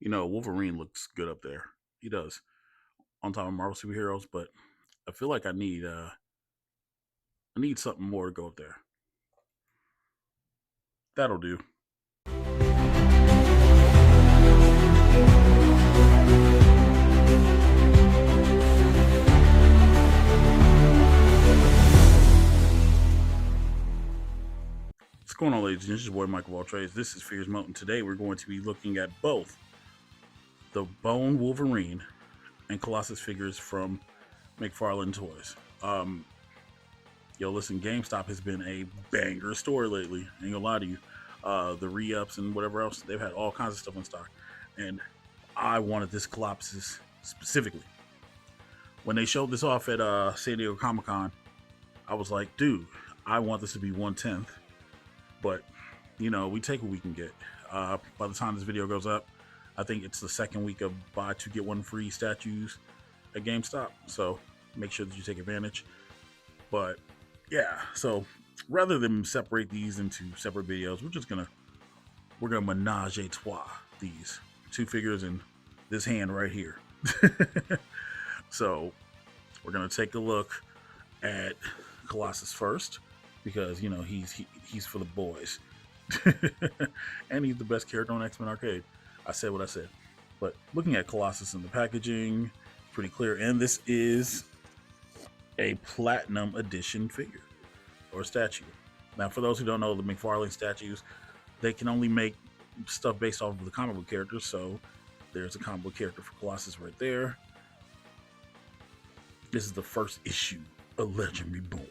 You know, Wolverine looks good up there. He does on top of Marvel superheroes, but I feel like I need something more to go up there. That'll do. What's going on, ladies and gentlemen? This is your boy Michael Waltrades. This is FiguresMOAT, and today we're going to be looking at both the Bone Wolverine and Colossus figures from McFarlane Toys. Um, listen, GameStop has been a banger store lately. Ain't gonna lie to you. The re-ups and whatever else, they've had all kinds of stuff in stock, and I wanted this Colossus specifically. When they showed this off at San Diego Comic Con, I was like, dude, I want this to be 1/10. But we take what we can get. By the time this video goes up, I think it's the second week of buy two get one free statues at GameStop. So make sure that you take advantage. But yeah, so rather than separate these into separate videos, we're gonna menage a trois these two figures in this hand right here. So we're gonna take a look at Colossus first because he's for the boys, and he's the best character on X-Men Arcade. I said what I said, but looking at Colossus in the packaging, pretty clear. And this is a platinum edition figure or statue. Now, for those who don't know, the McFarlane statues, they can only make stuff based off of the comic book characters. So there's a comic book character for Colossus right there. This is the first issue of Legend Reborn.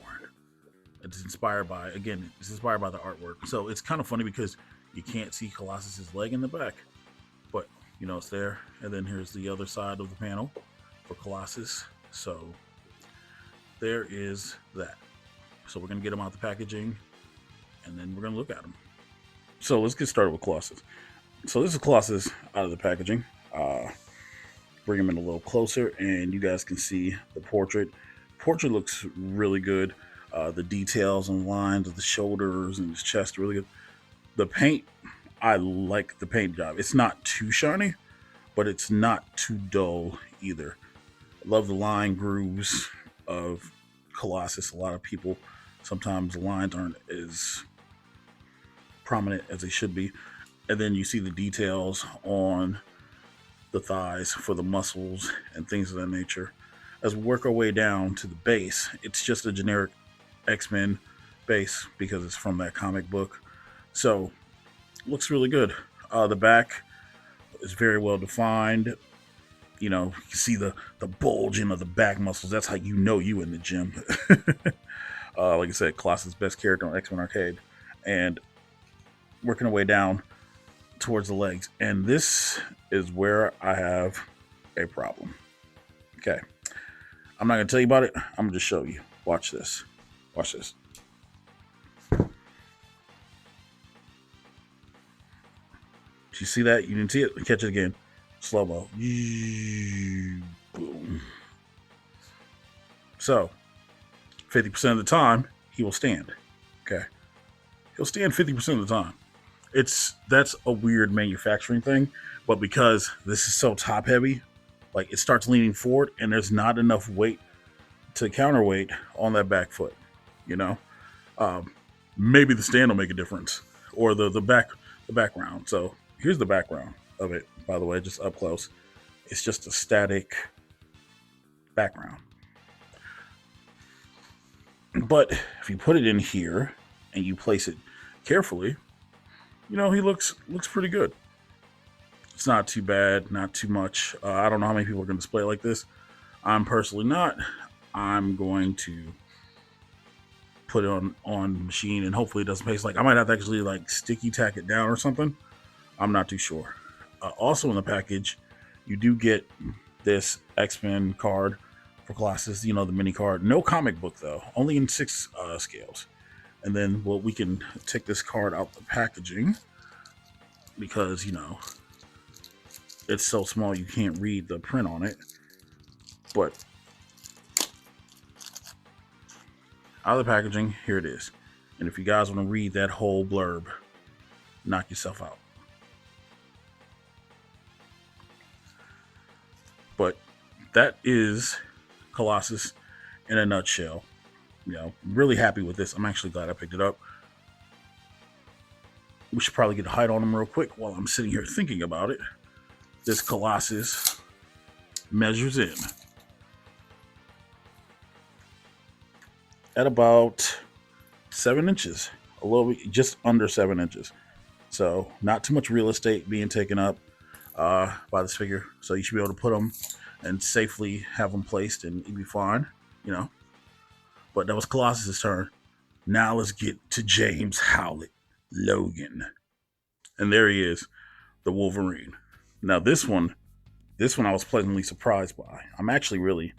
It's inspired by the artwork. So it's kind of funny because you can't see Colossus's leg in the back, but it's there. And then here's the other side of the panel for Colossus. So there is that. So we're gonna get them out the packaging, and then we're gonna look at them. So let's get started with Colossus. So this is Colossus out of the packaging. Bring him in a little closer, and you guys can see the portrait. Portrait looks really good. The details and lines of the shoulders and his chest are really good. The paint, I like the paint job. It's not too shiny, but it's not too dull either. I love the line grooves of Colossus. A lot of people, sometimes the lines aren't as prominent as they should be. And then you see the details on the thighs for the muscles and things of that nature. As we work our way down to the base, it's just a generic X-Men base because it's from that comic book. So looks really good. The back is very well defined. You can see the bulging of the back muscles. That's how you in the gym. Like I said, Colossus' best character on X-Men Arcade. And working our way down towards the legs. And this is where I have a problem. Okay. I'm not going to tell you about it. I'm going to just show you. Watch this. Watch this. Did you see that? You didn't see it? Catch it again. Slow mo. Boom. So, 50% of the time, he will stand. Okay. He'll stand 50% of the time. That's a weird manufacturing thing, but because this is so top heavy, like it starts leaning forward and there's not enough weight to counterweight on that back foot. Maybe the stand will make a difference, or the background. So here's the background of it. By the way, just up close, it's just a static background. But if you put it in here and you place it carefully, he looks pretty good. It's not too bad, not too much. I don't know how many people are going to display it like this. I'm personally not. I'm going to put it on machine, and hopefully it doesn't paste. Like I might have to actually sticky tack it down or something. I'm not too sure. Also in the package, you do get this X-Men card for Colossus. The mini card. No comic book though. Only in 6 scales. And then we can take this card out the packaging because it's so small you can't read the print on it. But out of the packaging, here it is. And if you guys want to read that whole blurb, knock yourself out. But that is Colossus in a nutshell. Really happy with this. I'm actually glad I picked it up. We should probably get a height on him real quick while I'm sitting here thinking about it. This Colossus measures in at about 7 inches, a little bit, just under 7 inches. So not too much real estate being taken up by this figure. So you should be able to put them and safely have them placed, and it'd be fine. But that was Colossus's turn. Now let's get to James Howlett Logan, and there he is, the Wolverine. Now this one I was pleasantly surprised by. I'm actually really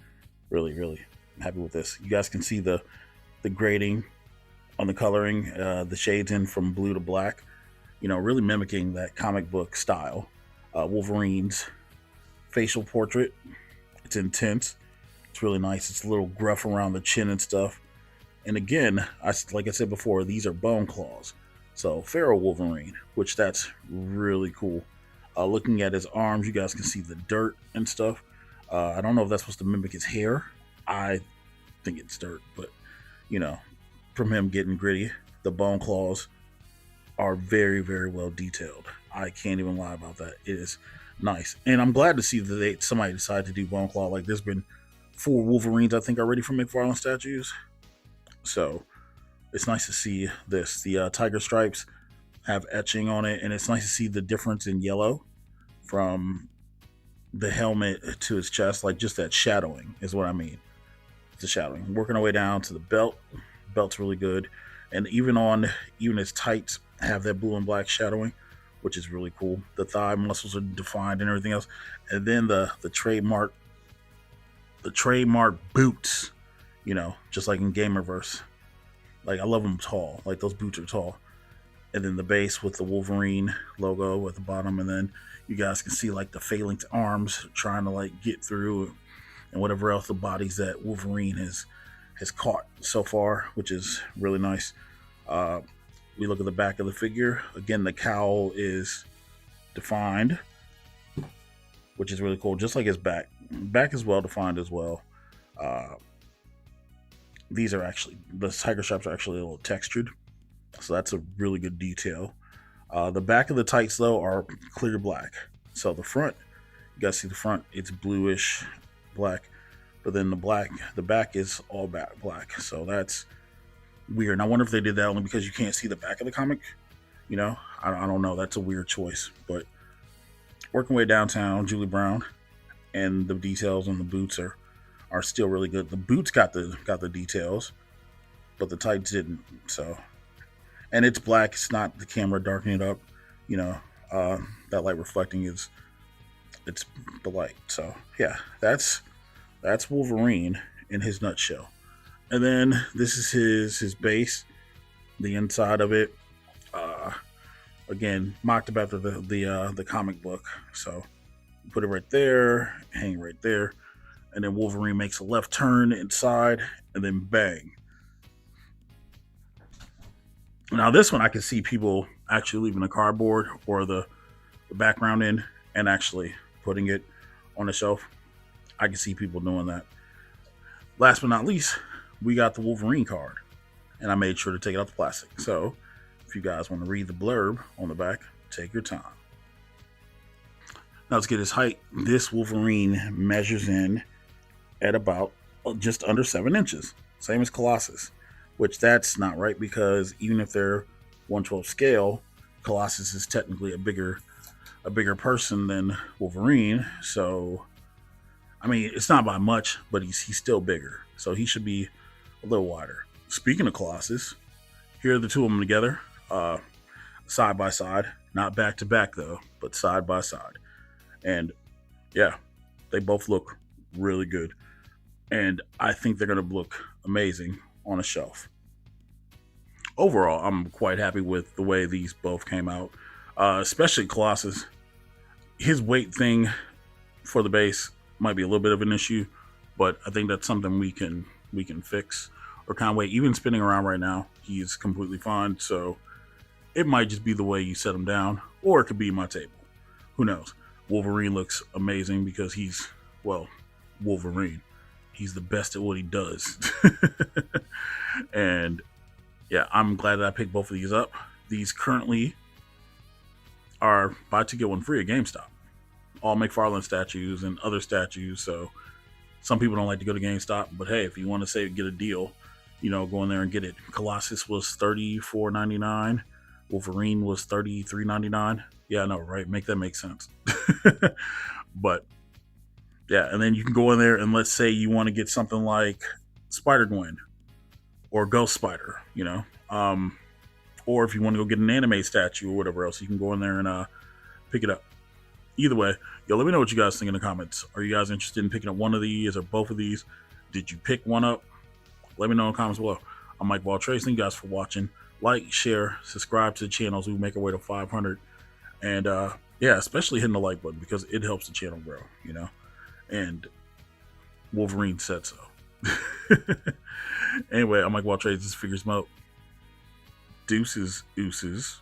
happy with this. You guys can see the grading on the coloring, the shades in from blue to black. Really mimicking that comic book style. Wolverine's facial portrait. It's intense. It's really nice. It's a little gruff around the chin and stuff. And again, like I said before, these are bone claws. So Feral Wolverine, which that's really cool. Looking at his arms, you guys can see the dirt and stuff. I don't know if that's supposed to mimic his hair. I think it's dirt, but from him getting gritty, the bone claws are very well detailed. I can't even lie about that. It is nice, and I'm glad to see that somebody decided to do bone claw. Like, there's been 4 Wolverines, I think, already from McFarlane statues. So it's nice to see this. The tiger stripes have etching on it, and it's nice to see the difference in yellow from the helmet to his chest. Like, just that shadowing is what I mean. The shadowing. Working our way down to the belt. Belt's really good, and even his tights have that blue and black shadowing, which is really cool. The thigh muscles are defined and everything else, and then the trademark boots. Just like in Gamerverse. Like, I love them tall. Like, those boots are tall. And then the base with the Wolverine logo at the bottom, and then you guys can see like the phalanx arms trying to like get through, and whatever else the bodies that Wolverine has caught so far, which is really nice. We look at the back of the figure. Again, the cowl is defined, which is really cool. Just like his back. Back is well defined as well. These are actually, the tiger stripes are actually a little textured. So that's a really good detail. The back of the tights, though, are clear black. So the front, you guys see the front, it's bluish black. But then the back is all black. So that's weird. And I wonder if they did that only because you can't see the back of the comic. I don't know. That's a weird choice. But working way downtown, Julie Brown, and the details on the boots are still really good. The boots got the details, but the tights didn't. So, and it's black. It's not the camera darkening it up. That light reflecting it's the light. So yeah, that's Wolverine in his nutshell. And then this is his base, the inside of it. Again, mocked about the comic book. So put it right there, hang right there, and then Wolverine makes a left turn inside, and then bang. Now this one, I can see people actually leaving the cardboard or the background in and actually putting it on the shelf. I can see people doing that. Last but not least, we got the Wolverine card, and I made sure to take it out the plastic. So if you guys want to read the blurb on the back, take your time. Now let's get his height. This Wolverine measures in at about just under 7 inches, same as Colossus, which that's not right, because even if they're 1/12 scale, Colossus is technically a bigger person than Wolverine. So I mean, it's not by much, but he's still bigger, so he should be a little wider. Speaking of Colossus, here are the two of them together, side by side, not back to back though, but side by side. And yeah, they both look really good, and I think they're gonna look amazing on a shelf. Overall, I'm quite happy with the way these both came out, especially Colossus. His weight thing for the base might be a little bit of an issue, but I think that's something we can fix or kind of wait. Even spinning around right now, he's completely fine. So it might just be the way you set him down, or it could be my table. Who knows? Wolverine looks amazing because he's well, Wolverine. He's the best at what he does. And yeah, I'm glad that I picked both of these up. These currently are buy two get one free at GameStop. All McFarlane statues and other statues. So some people don't like to go to GameStop, but hey, if you want to say get a deal, go in there and get it. Colossus was $34.99. Wolverine was $33.99. Yeah, I know, right? Make that make sense. But yeah, and then you can go in there and let's say you want to get something like Spider-Gwen or Ghost Spider, or if you want to go get an anime statue or whatever else, you can go in there and pick it up. Either way, let me know what you guys think in the comments. Are you guys interested in picking up one of these or both of these? Did you pick one up? Let me know in the comments below. I'm Mike Valtrace. Thank you guys for watching. Like, share, subscribe to the channel as we make our way to 500. And yeah, especially hitting the like button because it helps the channel grow, And Wolverine said so. Anyway, I'm Mike Valtrace. This is FiguresMOAT. Deuces, ooses.